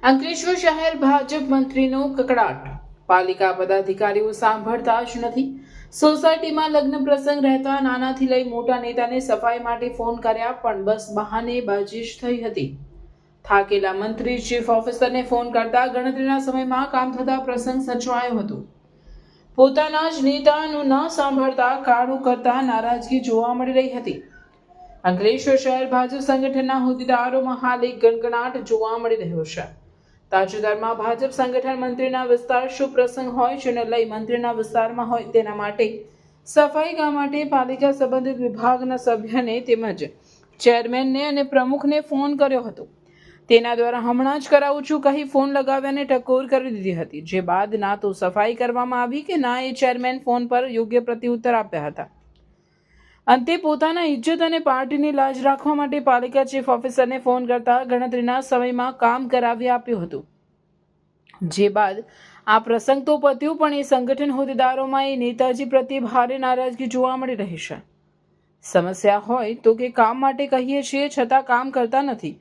અંકલેશ્વર શહેર ભાજપ મંત્રીનો કકળાટ. પાલિકા પદાધિકારીઓ સાંભળતા જ નથી. સોસાયટીમાં લગ્ન પ્રસંગ રહેતા નાનાથી લઈ મોટા નેતાને સફાઈ માટે ફોન કર્યા, પણ બસ બહાનેબાજી જ થઈ હતી. થાકેલા મંત્રી ચીફ ઓફિસરને ફોન કરતા ગણતરીના સમયમાં કામ થતા પ્રસંગ સચવાયો હતો. પોતાના જ નેતાનું ન સાંભળતા કાળું કરતા નારાજગી જોવા મળી રહી હતી. અંકલેશ્વર શહેર ભાજપ સંગઠનના હોદ્દેદારોમાં હાલ એક ગણગણાટ જોવા મળી રહ્યો છે. તાજેતરમાં ભાજપ સંગઠન મંત્રીના વિસ્તાર શુભ પ્રસંગ હોય જેને લઈ મંત્રીના વિસ્તારમાં હોય તેના માટે સફાઈ કામ માટે પાલિકા સંબંધિત વિભાગના સભ્યને તેમજ ચેરમેનને અને પ્રમુખને ફોન કર્યો હતો. તેના દ્વારા હમણાં જ કરાવું છું કહી ફોન લગાવ્યાને ટકોર કરી દીધી હતી, જે બાદ ના તો સફાઈ કરવામાં આવી કે ના એ ચેરમેન ફોન પર યોગ્ય પ્રત્યુત્તર આપ્યા હતા. અંતે પોતાના ઇજ્જત અને પાર્ટીની લાજ રાખવા માટે પાલિકા ચીફ ઓફિસરને ફોન કરતા ગણતરીના સમયમાં કામ કરાવી આપ્યું હતું. જે બાદ આ પ્રસંગ તો પત્યું, પણ એ સંગઠન હોદ્દેદારોમાં એ નેતાજી પ્રત્યે ભારે નારાજગી જોવા મળી રહી છે. સમસ્યા હોય તો કે કામ માટે કહીએ છીએ છતાં કામ કરતા નથી,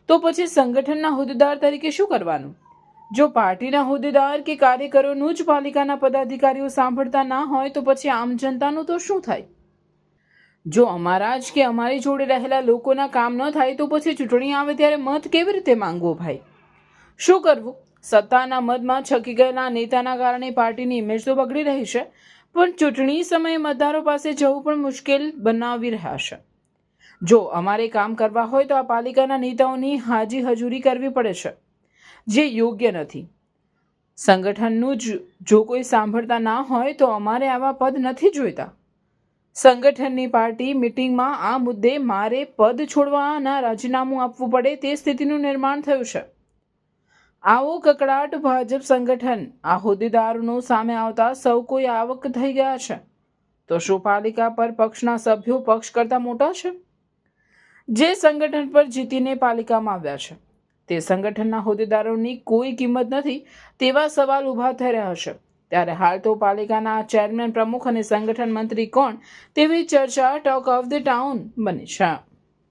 તો પછી સંગઠનના હોદ્દેદાર તરીકે શું કરવાનું? જો પાર્ટીના હોદ્દેદાર કે કાર્યકરોનું જ પાલિકાના પદાધિકારીઓ સાંભળતા ના હોય તો પછી આમ જનતાનું તો શું થાય? જો અમારા જ કે અમારી જોડે રહેલા લોકોના કામ ન થાય તો પછી ચૂંટણી આવે ત્યારે મત કેવી રીતે માંગવો ભાઈ? શું કરવું? સત્તાના મતમાં છકી ગયેલા નેતાના કારણે પાર્ટીની ઇમેજ તો બગડી રહી છે, પણ ચૂંટણી સમયે મતદારો પાસે જવું પણ મુશ્કેલ બનાવી રહ્યા છે. જો અમારે કામ કરવા હોય તો આ પાલિકાના નેતાઓની હાજી હજૂરી કરવી પડે છે, જે યોગ્ય નથી. સંગઠનનું જ જો કોઈ સાંભળતા ના હોય તો અમારે આવા પદ નથી જોઈતા. સંગઠનની પાર્ટી મિટિંગમાં આ મુદ્દે મારે પદ છોડવાના રાજીનામું આપવું પડે તે સ્થિતિનું નિર્માણ થયું છે. આવો કકળાટ ભાજપ સંગઠન આ હોદ્દેદારોનો સામે આવતા સૌ કોઈ આવક થઈ ગયા છે. તો શું પાલિકા પર પક્ષના સભ્યો પક્ષ કરતા મોટા છે? જે સંગઠન પર જીતીને પાલિકામાં આવ્યા છે તે સંગઠનના હોદ્દેદારોની કોઈ કિંમત નથી તેવા સવાલ ઊભા થઈ રહ્યા છે. ત્યારે હાલ તો પાલિકાના ચેરમેન, પ્રમુખ અને સંગઠન મંત્રી કોણ તેવી ચર્ચા ટોક ઓફ ધ ટાઉન બની છે.